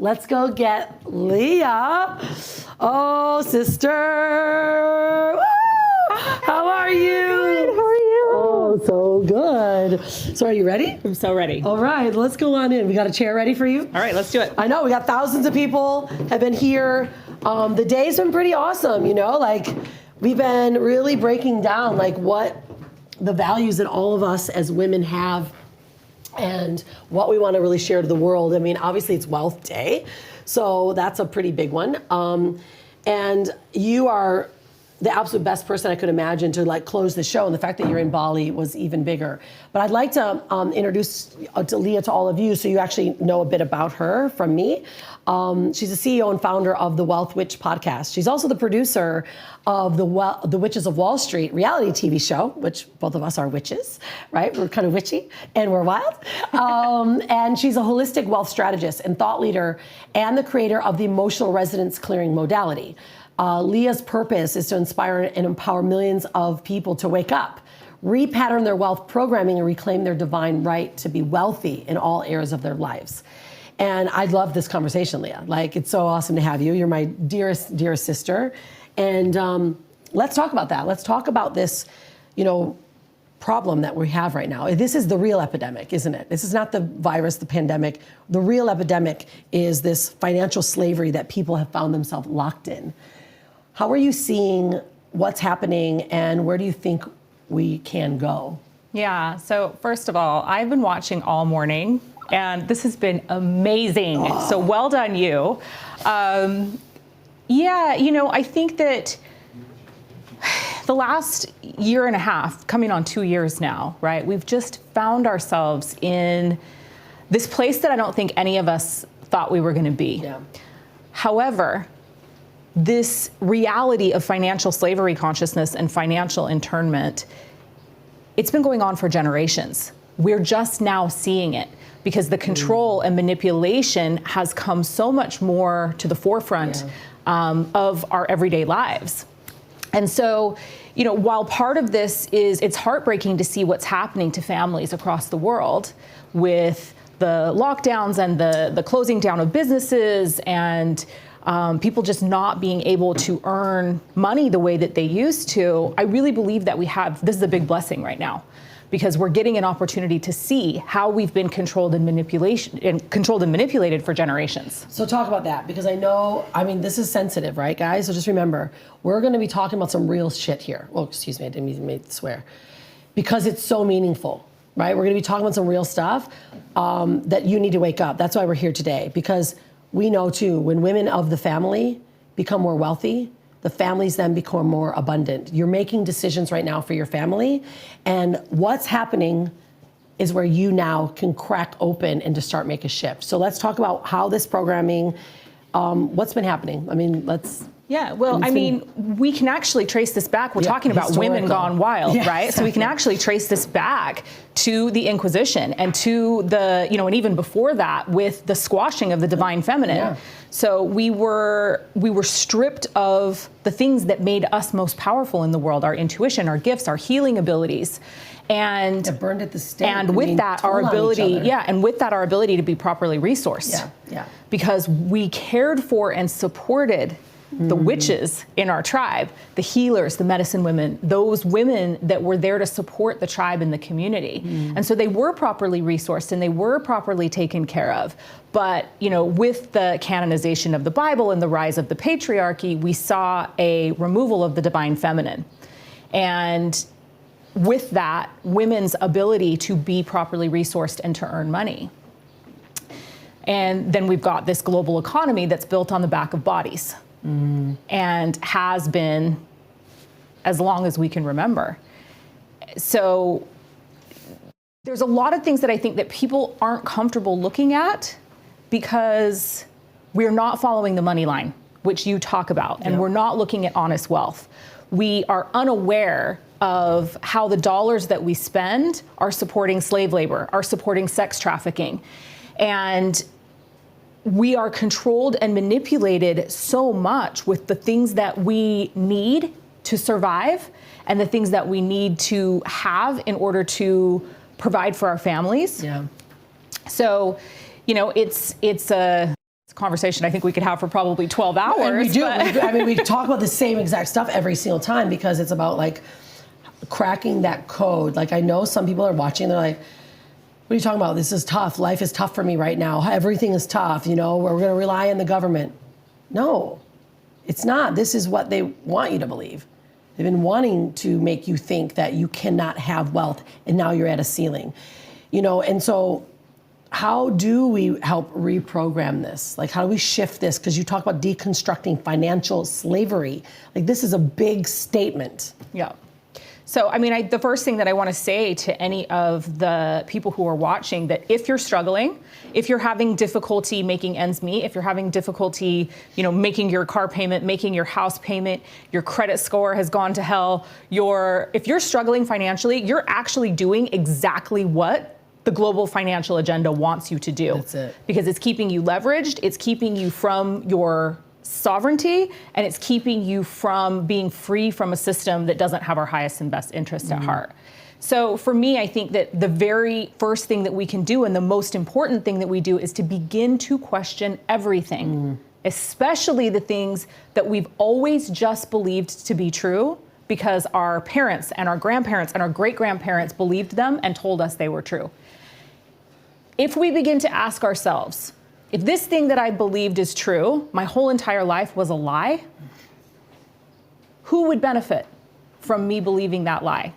let's go get Leah. Oh, sister. Woo! How are you? Good. How are you? Oh, so good. So are you ready? I'm so ready. All right, let's go on in. We got a chair ready for you? All right, let's do it. I know, we got thousands of people have been here. The day's been pretty awesome, you know, like we've been really breaking down like what the values that all of us as women have and what we want to really share to the world. I mean, obviously it's Wealth Day, so that's a pretty big one. And you are the absolute best person I could imagine to like close the show, and the fact that you're in Bali was even bigger. But I'd like to introduce Leah to all of you so you actually know a bit about her from me. She's the CEO and founder of the Wealth Witch podcast. She's also the producer of the Witches of Wall Street reality TV show, which both of us are witches, right? We're kind of witchy and we're wild. And she's a holistic wealth strategist and thought leader and the creator of the emotional resonance clearing modality. Leah's purpose is to inspire and empower millions of people to wake up, repattern their wealth programming, and reclaim their divine right to be wealthy in all areas of their lives. And I love this conversation, Leah. Like, it's so awesome to have you. You're my dearest, dearest sister. And let's talk about that. Let's talk about this, you know, problem that we have right now. This is the real epidemic, isn't it? This is not the virus, the pandemic. The real epidemic is this financial slavery that people have found themselves locked in. How are you seeing what's happening, and where do you think we can go? Yeah, so first of all, I've been watching all morning, and this has been amazing. Oh. So well done, you. Yeah, you know, I think that the last year and a half, coming on 2 years now, right, we've just found ourselves in this place that I don't think any of us thought we were going to be. Yeah. However, this reality of financial slavery consciousness and financial internment, it's been going on for generations. We're just now seeing it because the control and manipulation has come so much more to the forefront of our everyday lives. And so, you know, while part of this is, it's heartbreaking to see what's happening to families across the world with the lockdowns and the closing down of businesses and people just not being able to earn money the way that they used to, I really believe that this is a big blessing right now, because we're getting an opportunity to see how we've been controlled and manipulated for generations. So talk about that, because I know, I mean, this is sensitive, right, guys? So just remember, we're going to be talking about some real shit here. Well, excuse me, I didn't even mean to swear, because it's so meaningful, right? We're going to be talking about some real stuff that you need to wake up. That's why we're here today, because we know too, when women of the family become more wealthy, the families then become more abundant. You're making decisions right now for your family, and what's happening is where you now can crack open and to start make a shift. So let's talk about how this programming, what's been happening. I mean, Yeah, well, I mean, we can actually trace this back. We're talking about women gone wild, right? So we can actually trace this back to the Inquisition and to the, you know, and even before that with the squashing of the divine feminine. Yeah. So we were stripped of the things that made us most powerful in the world, our intuition, our gifts, our healing abilities. And it burned at the stake. And with that, our ability, our ability to be properly resourced. Yeah. Because we cared for and supported the witches in our tribe, the healers, the medicine women, those women that were there to support the tribe and the community. And so they were properly resourced and they were properly taken care of. But, you know, with the canonization of the Bible and the rise of the patriarchy, we saw a removal of the divine feminine. And with that, women's ability to be properly resourced and to earn money. And then we've got this global economy that's built on the back of bodies. And has been as long as we can remember. So there's a lot of things that I think that people aren't comfortable looking at because we're not following the money line, which you talk about, and we're not looking at honest wealth. We are unaware of how the dollars that we spend are supporting slave labor, are supporting sex trafficking. And we are controlled and manipulated so much with the things that we need to survive and the things that we need to have in order to provide for our families. Yeah. So, you know, it's a a conversation I think we could have for probably 12 hours. And we do. I mean, we talk about the same exact stuff every single time because it's about like cracking that code. Like I know some people are watching, they're like, what are you talking about? This is tough. Life is tough for me right now. Everything is tough. You know, we're going to rely on the government. No, it's not. This is what they want you to believe. They've been wanting to make you think that you cannot have wealth and now you're at a ceiling. You know, and so how do we help reprogram this? Like, how do we shift this? Because you talk about deconstructing financial slavery. Like, this is a big statement. Yeah. So, I mean, the first thing that I want to say to any of the people who are watching, that if you're struggling, if you're having difficulty making ends meet, if you're having difficulty, you know, making your car payment, making your house payment, your credit score has gone to hell, if you're struggling financially, you're actually doing exactly what the global financial agenda wants you to do. That's it. Because it's keeping you leveraged, it's keeping you from your sovereignty, and it's keeping you from being free from a system that doesn't have our highest and best interests at heart. So for me, I think that the very first thing that we can do and the most important thing that we do is to begin to question everything, especially the things that we've always just believed to be true because our parents and our grandparents and our great-grandparents believed them and told us they were true. If we begin to ask ourselves, if this thing that I believed is true, my whole entire life was a lie, who would benefit from me believing that lie?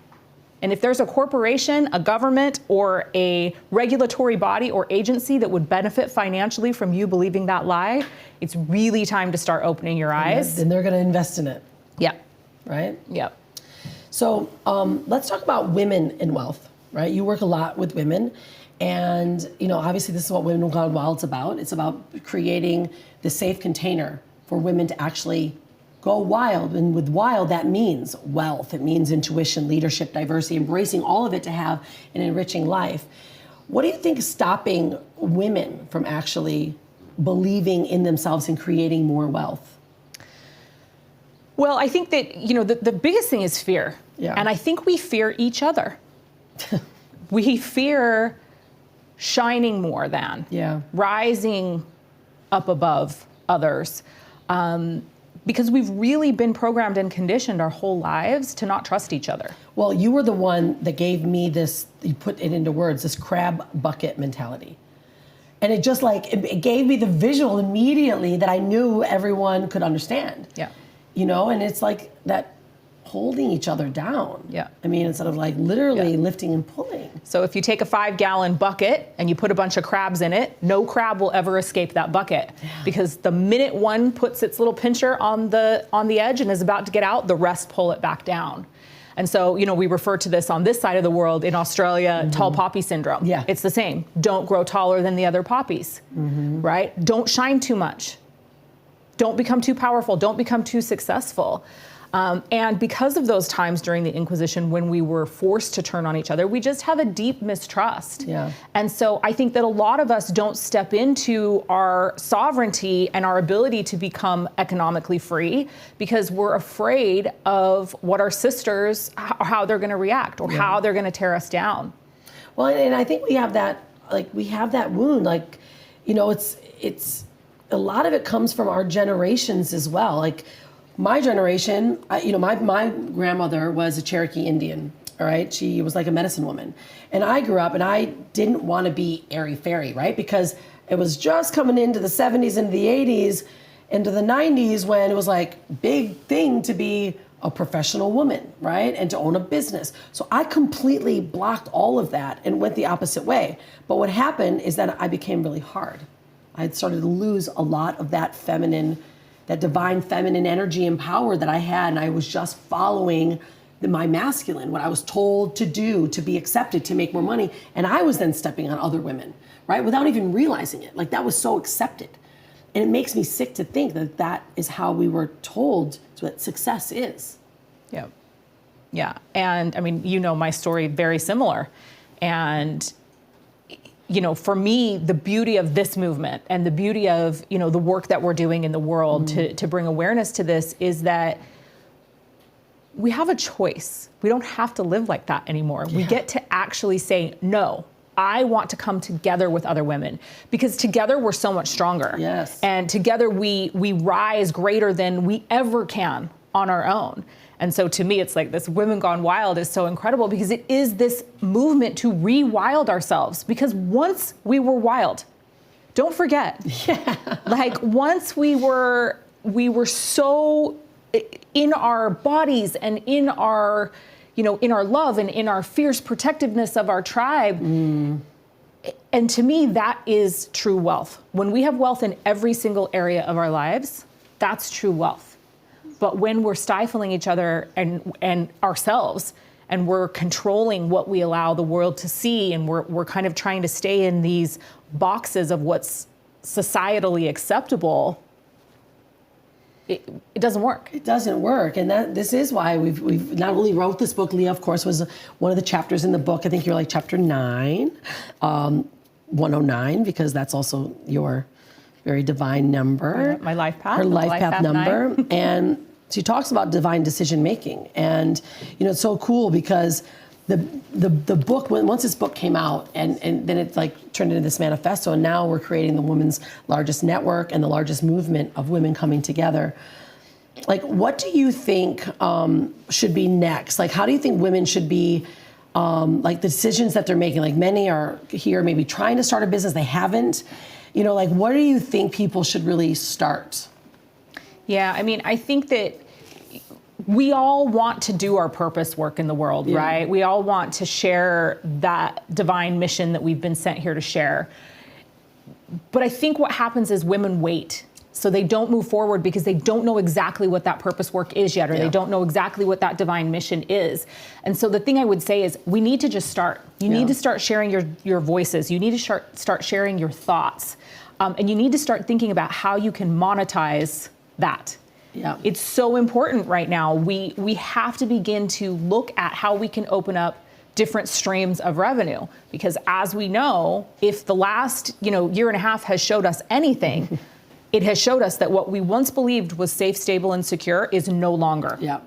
And if there's a corporation, a government, or a regulatory body or agency that would benefit financially from you believing that lie, it's really time to start opening your eyes. And they're going to invest in it. Yep. Right? Yep. So let's talk about women in wealth, right? You work a lot with women. And, you know, obviously this is what Women Gone Wild's about. It's about creating the safe container for women to actually go wild. And with wild, that means wealth. It means intuition, leadership, diversity, embracing all of it to have an enriching life. What do you think is stopping women from actually believing in themselves and creating more wealth? Well, I think that, you know, the biggest thing is fear. Yeah. And I think we fear each other. We fear shining more than, rising up above others, because we've really been programmed and conditioned our whole lives to not trust each other. Well, you were the one that gave me this, you put it into words, this crab bucket mentality. And it just like, it gave me the visual immediately that I knew everyone could understand. Yeah. You know, and it's like that holding each other down. Yeah. I mean, instead of like literally lifting and pulling. So if you take a 5-gallon bucket and you put a bunch of crabs in it, no crab will ever escape that bucket. Because the minute one puts its little pincher on the edge and is about to get out, the rest pull it back down. And so, you know, we refer to this on this side of the world in Australia, tall poppy syndrome. Yeah. It's the same. Don't grow taller than the other poppies, right? Don't shine too much. Don't become too powerful. Don't become too successful. And because of those times during the Inquisition when we were forced to turn on each other, we just have a deep mistrust. Yeah. And so I think that a lot of us don't step into our sovereignty and our ability to become economically free because we're afraid of what our sisters, how they're going to react or how they're going to tear us down. Well, and I think we have that, like, we have that wound. Like, you know, it's a lot of it comes from our generations as well. Like, my generation, you know, my grandmother was a Cherokee Indian, all right? She was like a medicine woman. And I grew up and I didn't want to be airy-fairy, right? Because it was just coming into the 70s, into the 80s, into the 90s when it was like big thing to be a professional woman, right? And to own a business. So I completely blocked all of that and went the opposite way. But what happened is that I became really hard. I had started to lose a lot of that feminine, that divine feminine energy and power that I had, and I was just following my masculine, what I was told to do, to be accepted, to make more money, and I was then stepping on other women, right, without even realizing it. Like, that was so accepted. And it makes me sick to think that that is how we were told that success is. Yeah. Yeah, and I mean, you know my story, very similar. And you know, for me, the beauty of this movement and the beauty of, you know, the work that we're doing in the world to bring awareness to this is that we have a choice. We don't have to live like that anymore. We get to actually say, no, I want to come together with other women, because together we're so much stronger. Yes. And together we rise greater than we ever can on our own. And so to me, it's like this Women Gone Wild is so incredible, because it is this movement to re-wild ourselves. Because once we were wild, don't forget, like once we were so in our bodies and in our, in our love and in our fierce protectiveness of our tribe. And to me, that is true wealth. When we have wealth in every single area of our lives, that's true wealth. But when we're stifling each other and ourselves, and we're controlling what we allow the world to see, and we're kind of trying to stay in these boxes of what's societally acceptable, it doesn't work. It doesn't work. And this is why we've not only wrote this book. Leah, of course, was one of the chapters in the book. I think you're like chapter 9, 109, because that's also your very divine number. My life path. Her life path number. 9. And she talks about divine decision making. And, it's so cool because the book, once this book came out, and then it like turned into this manifesto, and now we're creating the women's largest network and the largest movement of women coming together. Like, what do you think should be next? Like, how do you think women should be, like the decisions that they're making? Like, many are here maybe trying to start a business, they haven't. Like, what do you think people should really start? Yeah, I mean, I think that we all want to do our purpose work in the world, right? We all want to share that divine mission that we've been sent here to share. But I think what happens is women wait. So they don't move forward because they don't know exactly what that purpose work is yet, or they don't know exactly what that divine mission is. And so the thing I would say is we need to just start. You need to start sharing your voices. You need to start sharing your thoughts. And you need to start thinking about how you can monetize that. Yeah. It's so important right now. We have to begin to look at how we can open up different streams of revenue, because as we know, if the last, year and a half has showed us anything, it has showed us that what we once believed was safe, stable, and secure is no longer. Yeah.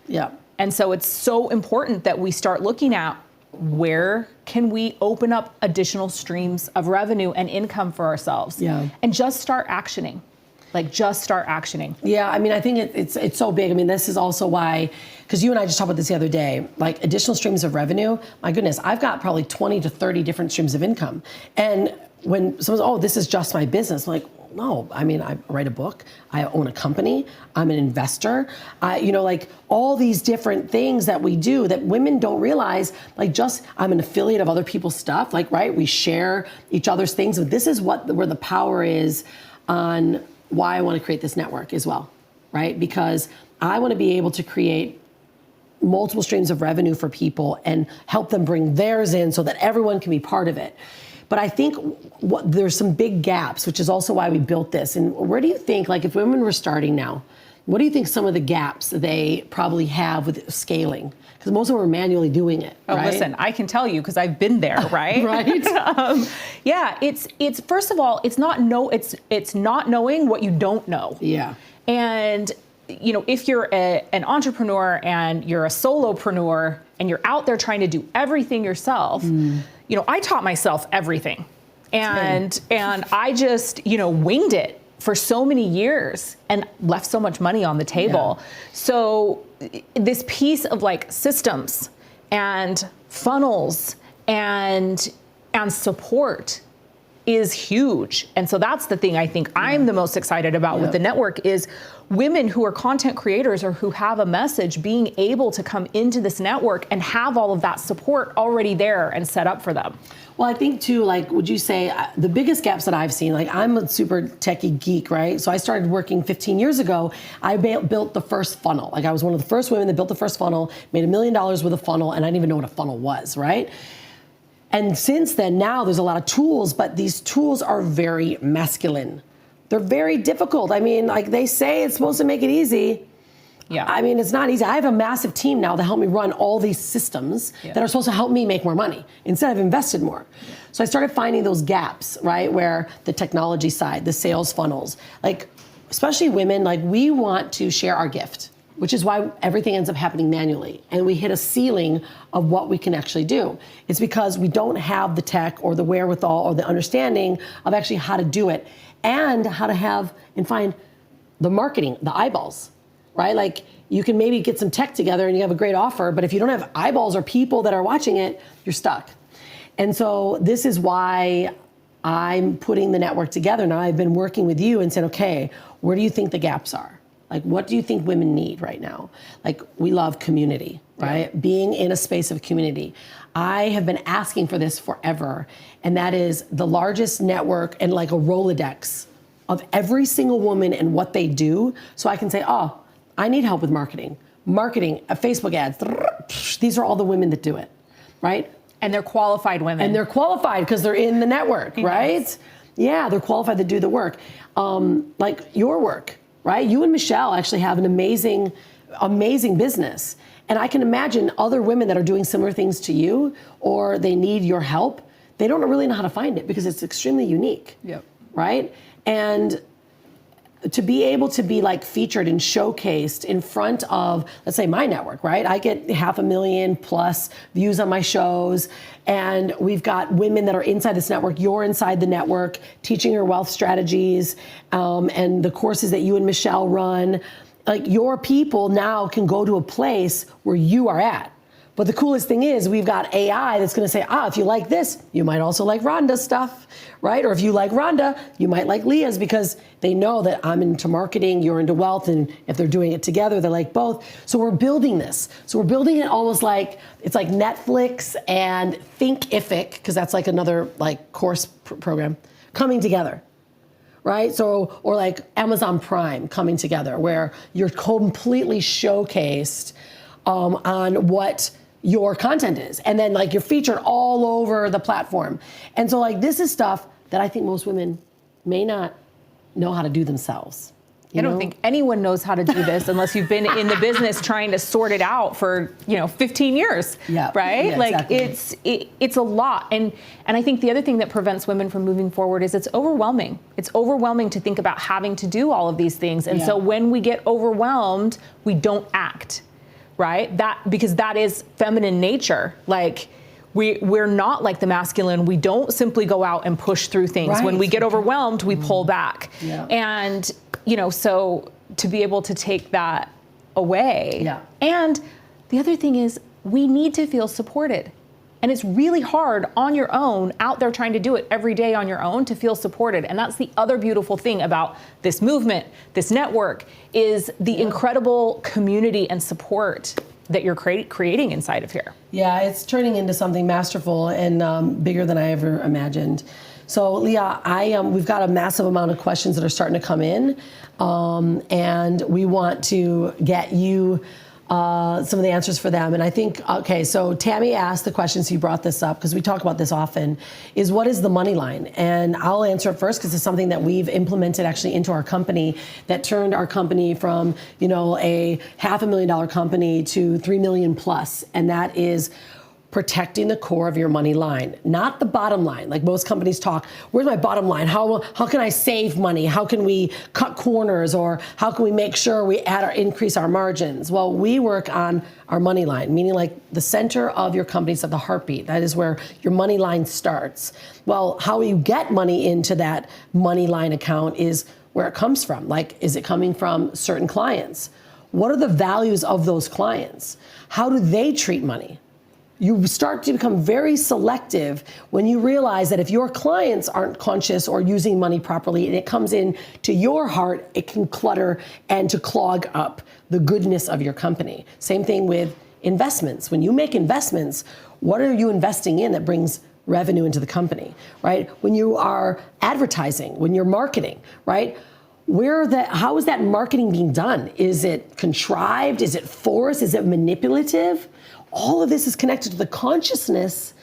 Yeah. And so it's so important that we start looking at where can we open up additional streams of revenue and income for ourselves, and just start actioning. Like, just start actioning. Yeah, I mean, I think it's so big. I mean, this is also why, because you and I just talked about this the other day, like additional streams of revenue. My goodness, I've got probably 20 to 30 different streams of income. And when someone's, this is just my business, I'm like, no, I mean, I write a book, I own a company, I'm an investor, like all these different things that we do that women don't realize, like I'm an affiliate of other people's stuff, like, right? We share each other's things, but this is where the power is on why I want to create this network as well, right? Because I want to be able to create multiple streams of revenue for people and help them bring theirs in so that everyone can be part of it. But I think there's some big gaps, which is also why we built this. And where do you think, like if women were starting now, what do you think some of the gaps they probably have with scaling? Because most of them are manually doing it. Oh, right? Listen, I can tell you because I've been there, right? Right. Yeah, it's first of all, it's not knowing what you don't know. Yeah. And if you're an entrepreneur and you're a solopreneur and you're out there trying to do everything yourself, I taught myself everything, and I just winged it for so many years and left so much money on the table. Yeah. So this piece of like systems and funnels and support is huge. And so that's the thing I think I'm the most excited about with the network is women who are content creators or who have a message being able to come into this network and have all of that support already there and set up for them. Well, I think too, like, would you say the biggest gaps that I've seen, like I'm a super techie geek, right? So I started working 15 years ago. I built the first funnel. Like I was one of the first women that built the first funnel, made $1 million with a funnel, and I didn't even know what a funnel was, right? And since then, now there's a lot of tools, but these tools are very masculine. They're very difficult. I mean, like they say it's supposed to make it easy. Yeah. I mean, it's not easy. I have a massive team now to help me run all these systems that are supposed to help me make more money. Instead, I've invested more. So I started finding those gaps, right? Where the technology side, the sales funnels, like especially women, like we want to share our gift. which is why everything ends up happening manually. And we hit a ceiling of what we can actually do. It's because we don't have the tech or the wherewithal or the understanding of actually how to do it and how to have and find the marketing, the eyeballs, right? Like you can maybe get some tech together and you have a great offer, but if you don't have eyeballs or people that are watching it, you're stuck. And so this is why I'm putting the network together. Now I've been working with you and said, okay, where do you think the gaps are? Like, what do you think women need right now? Like, we love community, right? Yeah. Being in a space of community. I have been asking for this forever, and that is the largest network and like a Rolodex of every single woman and what they do. So I can say, oh, I need help with marketing, Facebook ads. These are all the women that do it, right? And they're qualified women. And they're qualified because they're in the network, right? Yes. Yeah, they're qualified to do the work. Like your work, right? You and Michelle actually have an amazing, amazing business. And I can imagine other women that are doing similar things to you, or they need your help. They don't really know how to find it because it's extremely unique, yep. Right? And to be able to be like featured and showcased in front of, let's say, my network, right? I get 500,000 plus views on my shows, and we've got women that are inside this network. You're inside the network, teaching your wealth strategies, and the courses that you and Michelle run. Like, your people now can go to a place where you are at. But the coolest thing is we've got AI that's going to say, if you like this, you might also like Rhonda's stuff, right? Or if you like Rhonda, you might like Leah's, because they know that I'm into marketing, you're into wealth, and if they're doing it together, they like both. So we're building this. So we're building it almost like, it's like Netflix and Thinkific, because that's like another like course program, coming together. Right? So, or like Amazon Prime coming together, where you're completely showcased on what your content is. And then like you're featured all over the platform. And so like this is stuff that I think most women may not know how to do themselves. I don't think anyone knows how to do this unless you've been in the business trying to sort it out for 15 years, yeah, right? Yeah, like exactly. it's a lot, and I think the other thing that prevents women from moving forward is it's overwhelming. It's overwhelming to think about having to do all of these things, and so when we get overwhelmed, we don't act, right? Because that is feminine nature, like. We're not like the masculine. We don't simply go out and push through things. Right. When we get overwhelmed, we pull back. Yeah. And, so to be able to take that away. Yeah. And the other thing is we need to feel supported. And it's really hard on your own, out there trying to do it every day on your own, to feel supported. And that's the other beautiful thing about this movement, this network, is the incredible community and support that you're creating inside of here. Yeah, it's turning into something masterful and bigger than I ever imagined. So Leah, we've got a massive amount of questions that are starting to come in, and we want to get you some of the answers for them. And I think, okay, so Tammy asked the question, so you brought this up because we talk about this often, is what is the money line? And I'll answer it first because it's something that we've implemented actually into our company that turned our company from, a $500,000 company to 3 million plus. And that is protecting the core of your money line, not the bottom line. Like most companies talk, where's my bottom line? How can I save money? How can we cut corners? Or how can we make sure we increase our margins? Well, we work on our money line, meaning like the center of your company's at the heartbeat. That is where your money line starts. Well, how you get money into that money line account is where it comes from. Like, is it coming from certain clients? What are the values of those clients? How do they treat money? You start to become very selective when you realize that if your clients aren't conscious or using money properly and it comes in to your heart, it can clutter and to clog up the goodness of your company. Same thing with investments. When you make investments, what are you investing in that brings revenue into the company, right? When you are advertising, when you're marketing, right? How is that marketing being done? Is it contrived? Is it forced? Is it manipulative? All of this is connected to the consciousness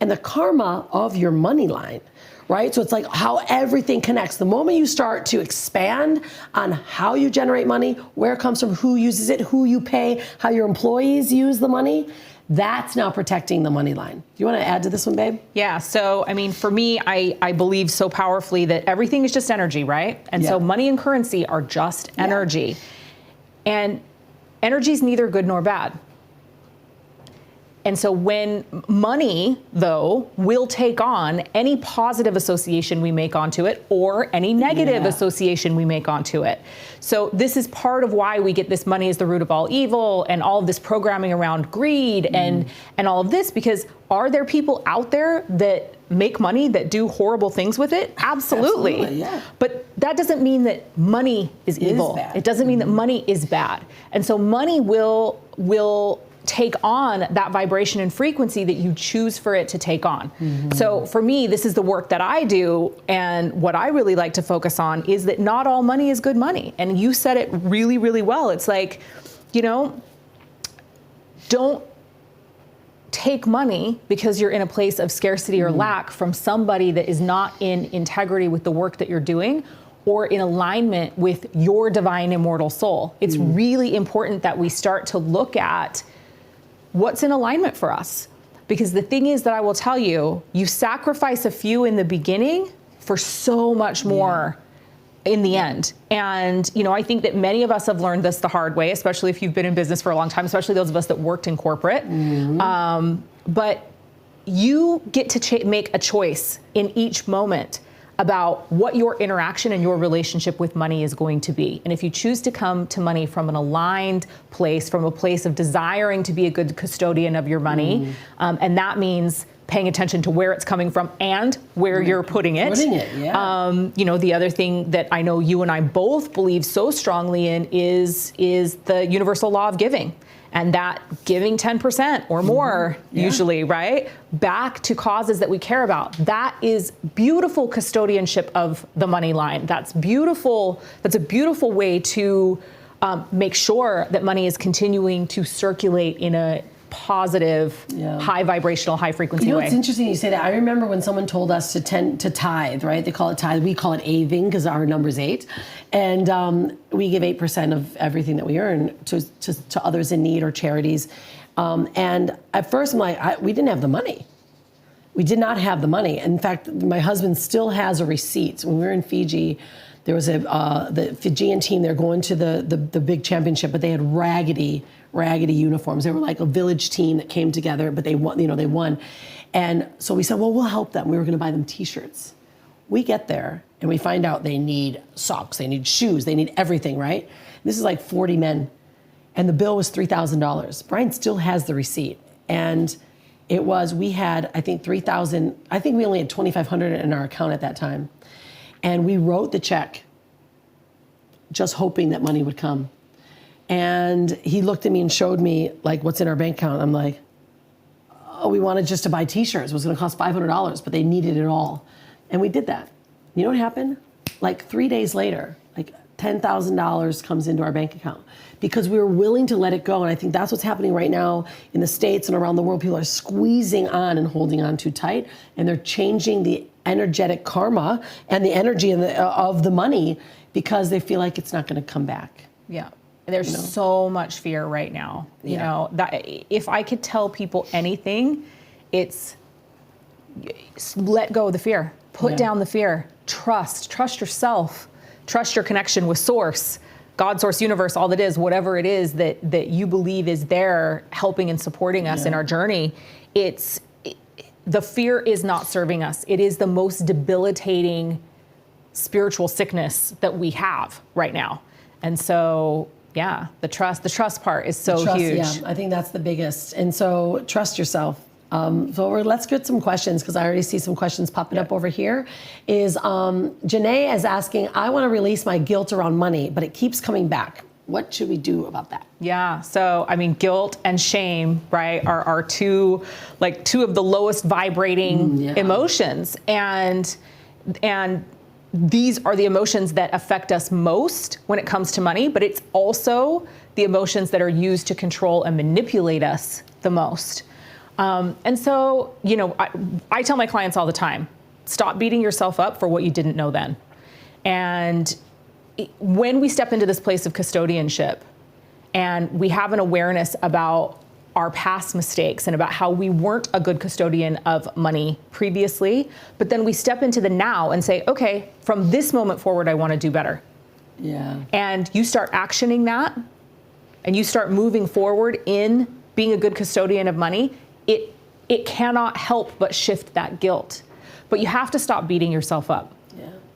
and the karma of your money line, right? So it's like how everything connects. The moment you start to expand on how you generate money, where it comes from, who uses it, who you pay, how your employees use the money, that's now protecting the money line. Do you want to add to this one, babe? Yeah, so for me, I believe so powerfully that everything is just energy, right? And so money and currency are just energy. And Energy is neither good nor bad. And so when money, though, will take on any positive association we make onto it or any negative association we make onto it. So this is part of why we get this money is the root of all evil and all of this programming around greed and all of this, because are there people out there that make money that do horrible things with it? Absolutely. Yeah. But that doesn't mean that money is evil. It doesn't mean that money is bad. And so money will take on that vibration and frequency that you choose for it to take on. So for me, this is the work that I do, and what I really like to focus on is that not all money is good money. And you said it really, really well. It's like, don't take money because you're in a place of scarcity or lack from somebody that is not in integrity with the work that you're doing or in alignment with your divine immortal soul. It's really important that we start to look at what's in alignment for us. Because the thing is that I will tell you, you sacrifice a few in the beginning for so much more in the end. And, I think that many of us have learned this the hard way, especially if you've been in business for a long time, especially those of us that worked in corporate. But you get to make a choice in each moment about what your interaction and your relationship with money is going to be. And if you choose to come to money from an aligned place, from a place of desiring to be a good custodian of your money, and that means paying attention to where it's coming from and where you're putting it. The other thing that I know you and I both believe so strongly in is the universal law of giving. And that giving 10% or more, usually, right, back to causes that we care about. That is beautiful custodianship of the money line. That's beautiful. That's a beautiful way to make sure that money is continuing to circulate in a positive, high vibrational, high frequency way. It's interesting you say that. I remember when someone told us to tithe, right? They call it tithe. We call it aving because our number is 8. And we give 8% of everything that we earn to others in need or charities. And at first I'm like, we didn't have the money. We did not have the money. In fact, my husband still has a receipt. When we were in Fiji, there was the Fijian team, they're going to the big championship, but they had raggedy uniforms. They were like a village team that came together, but they won, they won. And so we said, well, we'll help them. We were going to buy them t-shirts. We get there and we find out they need socks, they need shoes, they need everything, right? This is like 40 men. And the bill was $3,000. Brian still has the receipt. And we had, I think, 3,000, I think we only had 2,500 in our account at that time. And we wrote the check just hoping that money would come. And he looked at me and showed me like what's in our bank account. I'm like, oh, we wanted just to buy t-shirts. It was going to cost $500, but they needed it all. And we did that. You know what happened? Like 3 days later, like $10,000 comes into our bank account because we were willing to let it go. And I think that's what's happening right now in the States and around the world. People are squeezing on and holding on too tight, and they're changing the energetic karma and the energy of the money because they feel like it's not going to come back. Yeah. There's so much fear right now. You know, that if I could tell people anything, it's let go of the fear. Put down the fear. Trust yourself. Trust your connection with source, God, source, universe, all that is, whatever it is that you believe is there helping and supporting us in our journey. The fear is not serving us. It is the most debilitating spiritual sickness that we have right now. And so, the trust part is so huge. Yeah, I think that's the biggest. And so trust yourself. Let's get some questions because I already see some questions popping up over here. Janae is asking, I want to release my guilt around money, but it keeps coming back. What should we do about that? Yeah, so I mean, guilt and shame, right, are two of the lowest vibrating emotions, and these are the emotions that affect us most when it comes to money, but it's also the emotions that are used to control and manipulate us the most. And so, I tell my clients all the time, stop beating yourself up for what you didn't know then. And when we step into this place of custodianship and we have an awareness about our past mistakes and about how we weren't a good custodian of money previously, but then we step into the now and say, okay, from this moment forward, I want to do better. Yeah. And you start actioning that, and you start moving forward in being a good custodian of money, it cannot help but shift that guilt. But you have to stop beating yourself up.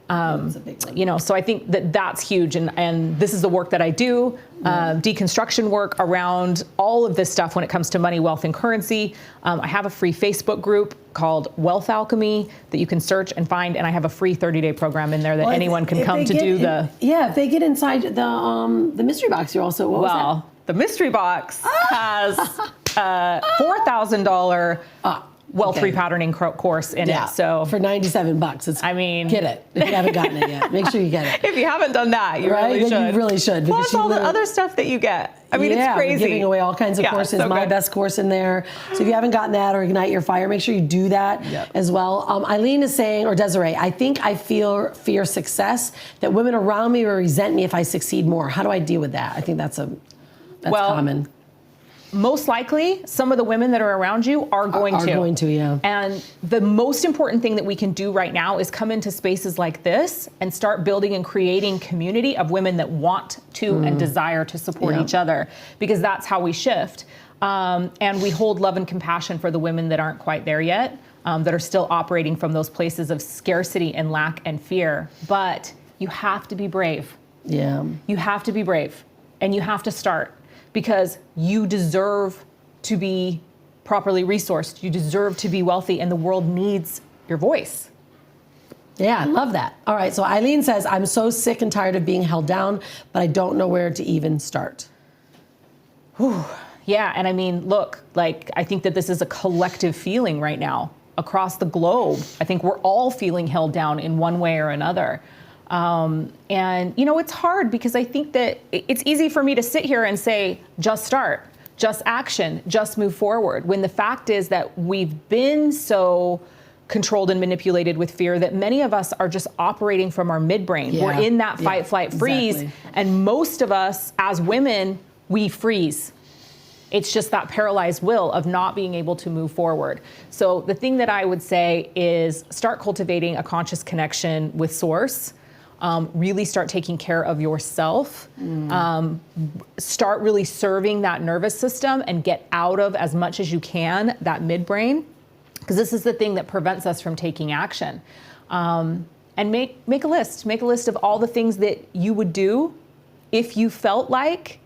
That's a big one. You know, so I think that that's huge, and this is the work that I do, deconstruction work around all of this stuff when it comes to money, wealth, and currency. I have a free Facebook group called Wealth Alchemy that you can search and find, and I have a free 30-day program in there that anyone can come to do the. Yeah, if they get inside the mystery box, you're also the mystery box has a $4,000 wealth repatterning course in it. So for $97, it's, get it if you haven't gotten it yet. Make sure you get it. If you haven't done that, you really should. You really should. Plus all the other stuff that you get. I mean, it's crazy. We're giving away all kinds of courses. So my best course in there. So if you haven't gotten that or Ignite Your Fire, make sure you do that as well. Eileen is saying, or Desiree, I think I fear success, that women around me will resent me if I succeed more. How do I deal with that? I think that's common. Most likely, some of the women that are around you are going to. Yeah. And the most important thing that we can do right now is come into spaces like this and start building and creating community of women that want to and desire to support each other, because that's how we shift. And we hold love and compassion for the women that aren't quite there yet, that are still operating from those places of scarcity and lack and fear. But you have to be brave. Yeah. You have to be brave, and you have to start. Because you deserve to be properly resourced. You deserve to be wealthy, and the world needs your voice. Yeah, I love that. All right, so Eileen says, I'm so sick and tired of being held down, but I don't know where to even start. Whew. Yeah, and I mean, look, like, I think that this is a collective feeling right now across the globe. I think we're all feeling held down in one way or another. And, you know, it's hard because I think that it's easy for me to sit here and say, just start, just action, just move forward. When the fact is that we've been so controlled and manipulated with fear that many of us are just operating from our midbrain. Yeah. We're in that fight, flight, freeze. Exactly. And most of us as women, we freeze. It's just that paralyzed will of not being able to move forward. So the thing that I would say is start cultivating a conscious connection with source. Really start taking care of yourself. Start really serving that nervous system and get out of, as much as you can, that midbrain. Because this is the thing that prevents us from taking action. And make a list. Make a list of all the things that you would do if you felt like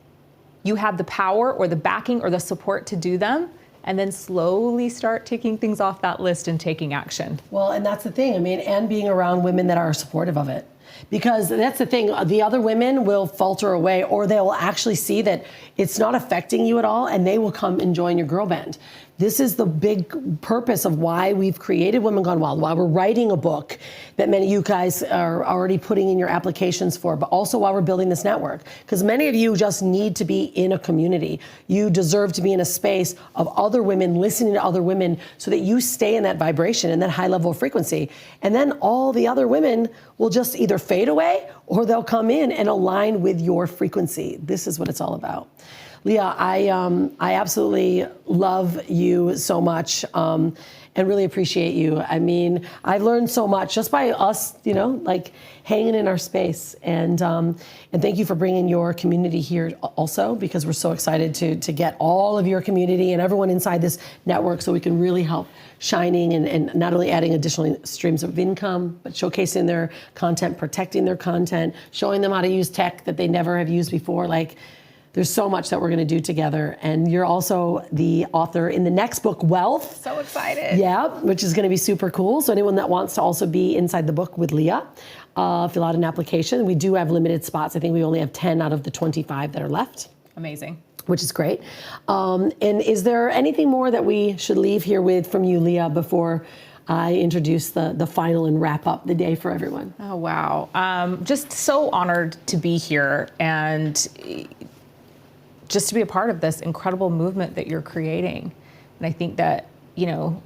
you had the power or the backing or the support to do them. And then slowly start taking things off that list and taking action. Well, and that's the thing. I mean, and being around women that are supportive of it. Because that's the thing, the other women will falter away, or they'll actually see that it's not affecting you at all, and they will come and join your girl band. This is the big purpose of why we've created Women Gone Wild, why we're writing a book that many of you guys are already putting in your applications for, but also why we're building this network. Because many of you just need to be in a community. You deserve to be in a space of other women, listening to other women, so that you stay in that vibration and that high level of frequency. And then all the other women will just either fade away or they'll come in and align with your frequency. This is what it's all about. Leah, I absolutely love you so much and really appreciate you. I mean, I've learned so much just by us, you know, like hanging in our space. And thank you for bringing your community here also, because we're so excited to get all of your community and everyone inside this network so we can really help shining and not only adding additional streams of income, but showcasing their content, protecting their content, showing them how to use tech that they never have used before. Like, there's so much that we're going to do together. And you're also the author in the next book, Wealth. So excited. Yeah, which is going to be super cool. So anyone that wants to also be inside the book with Leah, fill out an application. We do have limited spots. I think we only have 10 out of the 25 that are left. Amazing. Which is great. And is there anything more that we should leave here with from you, Leah, before I introduce the final and wrap up the day for everyone? Oh, wow. Just so honored to be here and just to be a part of this incredible movement that you're creating. And I think that, you know,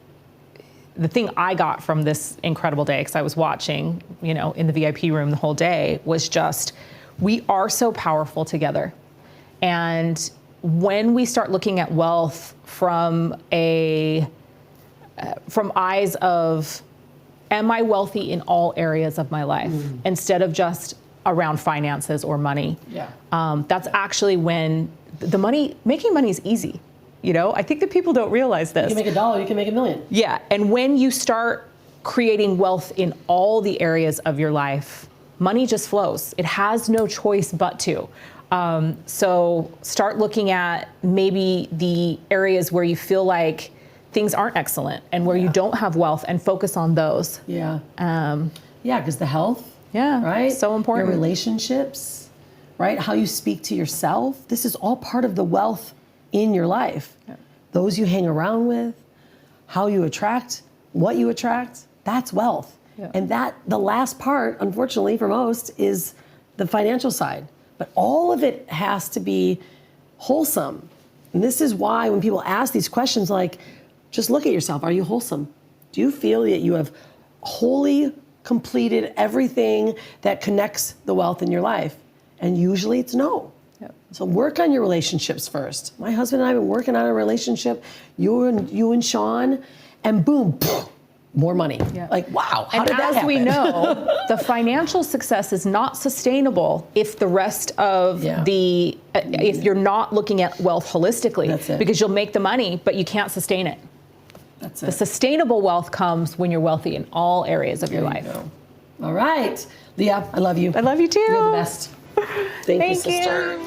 the thing I got from this incredible day, because I was watching, you know, in the VIP room the whole day, was just, we are so powerful together. And when we start looking at wealth from eyes of, am I wealthy in all areas of my life, instead of just around finances or money? Yeah. That's actually when making money is easy. I think that people don't realize this. You can make $1, you can make $1 million. Yeah, and when you start creating wealth in all the areas of your life, money just flows. It has no choice but to. So start looking at maybe the areas where you feel like things aren't excellent and where you don't have wealth, and focus on those. Yeah. Because the health. Yeah. Right. So important. Your relationships, right? How you speak to yourself. This is all part of the wealth in your life. Yeah. Those you hang around with, how you attract, what you attract, that's wealth. Yeah. And that, the last part, unfortunately for most, is the financial side. But all of it has to be wholesome. And this is why when people ask these questions, like, just look at yourself. Are you wholesome? Do you feel that you have wholly completed everything that connects the wealth in your life? And usually it's no. Yep. So work on your relationships first. My husband and I have been working on a relationship, you and Sean, and boom, more money. Yeah. Like, wow, how did that happen? And as we know, the financial success is not sustainable if the rest of if you're not looking at wealth holistically. That's it. Because you'll make the money, but you can't sustain it. That's it. The sustainable wealth comes when you're wealthy in all areas of your life. All right. Leah, I love you. I love you too. You're the best. Thank you, sister. You.